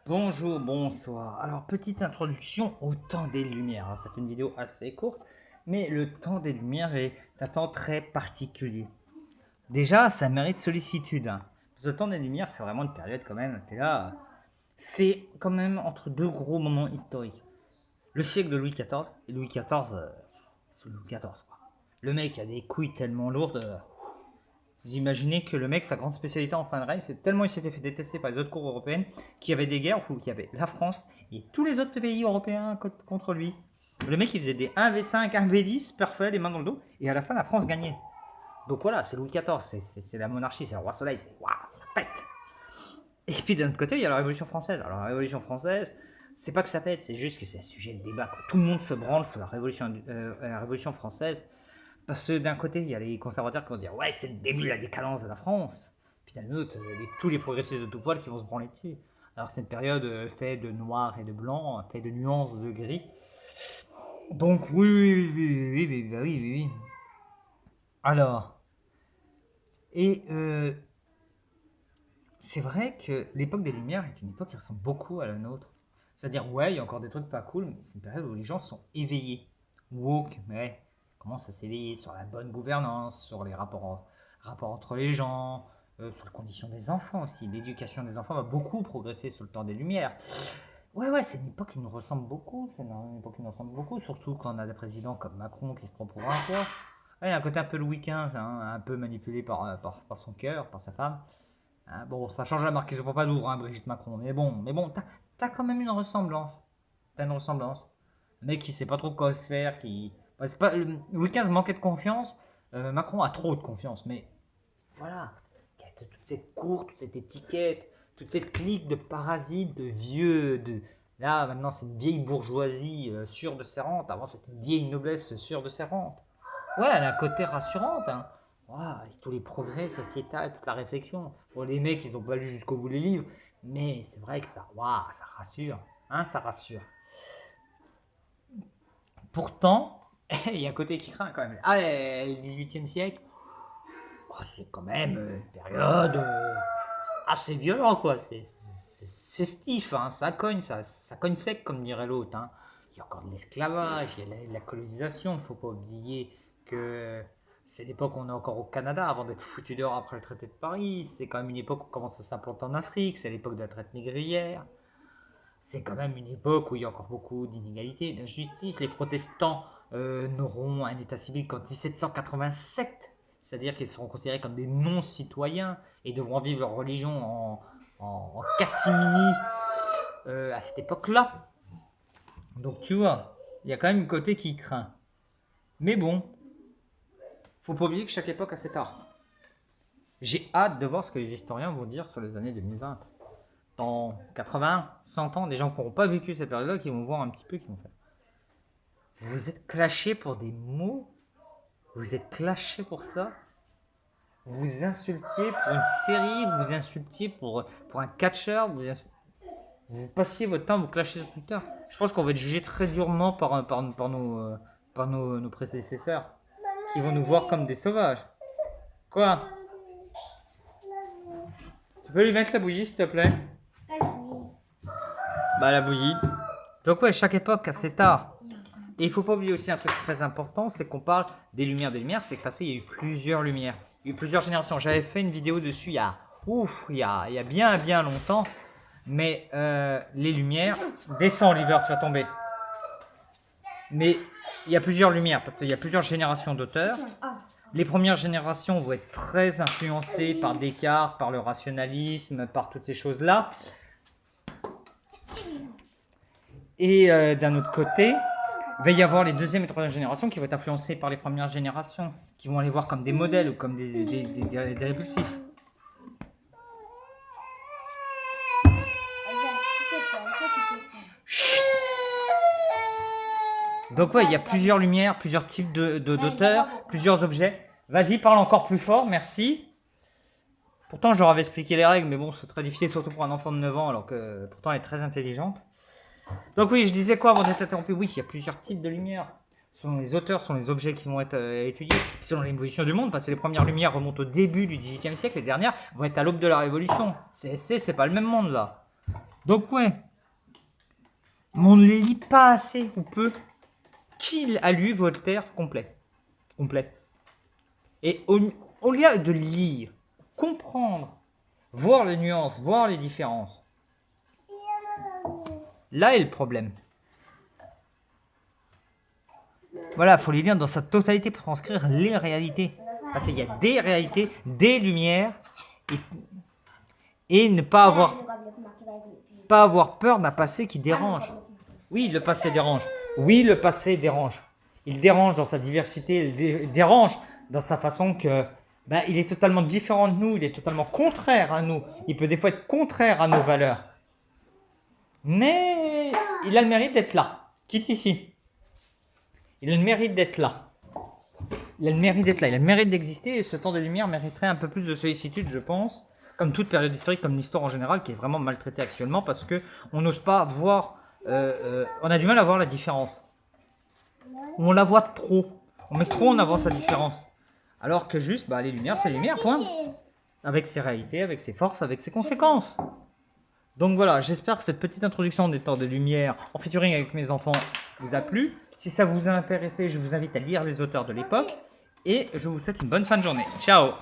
Bonjour, bonsoir. Alors, petite introduction au temps des Lumières. Alors, c'est une vidéo assez courte, mais le temps des Lumières est un temps très particulier. Déjà, ça mérite sollicitude, hein. Parce que le temps des Lumières, c'est vraiment une période quand même. Et là, c'est quand même entre deux gros moments historiques. Le siècle de Louis XIV, et Louis XIV, c'est Louis XIV, quoi. Le mec a des couilles tellement lourdes. Vous imaginez que le mec, sa grande spécialité en fin de règne, c'est tellement il s'était fait détester par les autres cours européennes qu'il y avait des guerres où il y avait la France et tous les autres pays européens contre lui. Le mec, il faisait des 1v5, 1v10, parfait, les mains dans le dos, et à la fin, la France gagnait. Donc voilà, c'est Louis XIV, c'est la monarchie, c'est le roi soleil, c'est waouh, ça pète. Et puis d'un autre côté, il y a la Révolution française. Alors la Révolution française, c'est pas que ça pète, c'est juste que c'est un sujet de débat, quoi. Tout le monde se branle sur la Révolution française. Parce que d'un côté, il y a les conservateurs qui vont dire ouais, c'est le début de la décadence de la France. Puis d'un autre, tous les progressistes de tout poil qui vont se branler dessus. Alors que c'est une période faite de noir et de blanc, faite de nuances de gris. Donc oui. Alors, et c'est vrai que l'époque des Lumières est une époque qui ressemble beaucoup à la nôtre. C'est-à-dire, ouais, il y a encore des trucs pas cool, mais c'est une période où les gens sont éveillés. Woke, mais commence à s'éveiller sur la bonne gouvernance, sur les rapports entre les gens, sur les conditions des enfants aussi. L'éducation des enfants va beaucoup progresser sous le temps des Lumières. Ouais, c'est une époque qui nous ressemble beaucoup. C'est une époque qui nous ressemble beaucoup, surtout quand on a des présidents comme Macron qui se prend pour un roi. Ouais, il a un côté un peu Louis XV, hein, un peu manipulé par son cœur, par sa femme. Hein, bon, ça change la marquise de Pompadour, hein, Brigitte Macron. Mais bon, t'as quand même une ressemblance. T'as une ressemblance. Un mec qui sait pas trop quoi se faire, qui. Bah, c'est pas, Louis XV manquait de confiance. Macron a trop de confiance, mais voilà. Toute cette cour, toute cette étiquette, toute cette clique de parasites, de vieux, de. Là, maintenant, c'est une vieille bourgeoisie sûre de ses rentes. Avant, c'était une vieille noblesse sûre de ses rentes. Ouais, elle a un côté rassurante, hein. Ouah, avec tous les progrès sociétals, toute la réflexion. Bon, les mecs, ils ont pas lu jusqu'au bout les livres, mais c'est vrai que ça, waouh, ça rassure. Hein, ça rassure. Pourtant, il y a un côté qui craint quand même. Ah, le 18e siècle, oh, c'est quand même une période assez violente, quoi. C'est stiff, hein. Ça cogne, ça cogne sec, comme dirait l'autre, hein. Il y a encore de l'esclavage, il y a la colonisation. Il ne faut pas oublier que c'est l'époque où on est encore au Canada avant d'être foutu dehors après le traité de Paris. C'est quand même une époque où on commence à s'implanter en Afrique. C'est l'époque de la traite négrière. C'est quand même une époque où il y a encore beaucoup d'inégalités, d'injustices. Les protestants n'auront un état civil qu'en 1787, c'est-à-dire qu'ils seront considérés comme des non-citoyens et devront vivre leur religion en catimini à cette époque-là. Donc tu vois, il y a quand même un côté qui craint. Mais bon, faut pas oublier que chaque époque a cet art. J'ai hâte de voir ce que les historiens vont dire sur les années 2020. Dans 80, 100 ans, des gens qui n'auront pas vécu cette période-là, qui vont voir un petit peu, qui vont faire. Vous êtes clashés pour des mots? Vous êtes clashés pour ça? Vous insultiez pour une série? Vous insultiez pour un catcheur? Vous passiez votre temps à vous clasher sur Twitter? Je pense qu'on va être jugé très durement par nos prédécesseurs, qui vont nous voir comme des sauvages. Quoi? Tu peux lui mettre la bougie, s'il te plaît? Bah, la bouillie. Donc ouais, chaque époque a cet art. Et il faut pas oublier aussi un truc très important, c'est qu'on parle des lumières, c'est que passé, il y a eu plusieurs lumières. Il y a eu plusieurs générations. J'avais fait une vidéo dessus il y a bien longtemps. Mais les lumières... Descends, Oliver, tu vas tomber. Mais il y a plusieurs lumières, parce qu'il y a plusieurs générations d'auteurs. Les premières générations vont être très influencées par Descartes, par le rationalisme, par toutes ces choses-là. Et d'un autre côté, il va y avoir les deuxième et troisième générations qui vont être influencées par les premières générations, qui vont les voir comme des modèles ou comme des répulsifs. Chut. Donc ouais, il y a plusieurs lumières, plusieurs types d'auteurs, plusieurs objets. Vas-y, parle encore plus fort, merci. Pourtant, je leur avais expliqué les règles, mais bon, c'est très difficile, surtout pour un enfant de 9 ans, alors que pourtant elle est très intelligente. Donc oui, je disais quoi avant d'être interrompu? Oui, il y a plusieurs types de lumière. Selon les auteurs, selon les objets qui vont être étudiés, selon l'évolution du monde, parce que les premières lumières remontent au début du XVIIIe siècle, les dernières vont être à l'aube de la Révolution. C'est pas le même monde là. Donc ouais, mais on ne les lit pas assez ou peu. Qui a lu Voltaire complet? Complet. Et au lieu de lire, comprendre, voir les nuances, voir les différences, là est le problème. Voilà, il faut les lire dans sa totalité pour transcrire les réalités. Parce qu'il y a des réalités, des lumières, et ne pas avoir peur d'un passé qui dérange. Oui, le passé dérange. Oui, le passé dérange. Il dérange dans sa diversité, il dérange dans sa façon que il est totalement différent de nous, il est totalement contraire à nous. Il peut des fois être contraire à nos valeurs. Mais il a le mérite d'être là. Quitte ici. Il a le mérite d'être là. Il a le mérite d'être là, il a le mérite d'exister et ce temps de lumière mériterait un peu plus de sollicitude, je pense, comme toute période historique, comme l'histoire en général, qui est vraiment maltraitée actuellement parce qu'on n'ose pas voir, on a du mal à voir la différence. On la voit trop, on met trop en avant sa différence. Alors que juste, les lumières, c'est les lumières, point. Avec ses réalités, avec ses forces, avec ses conséquences. Donc voilà, j'espère que cette petite introduction des temps de lumière en featuring avec mes enfants vous a plu. Si ça vous a intéressé, je vous invite à lire les auteurs de l'époque. Et je vous souhaite une bonne fin de journée. Ciao!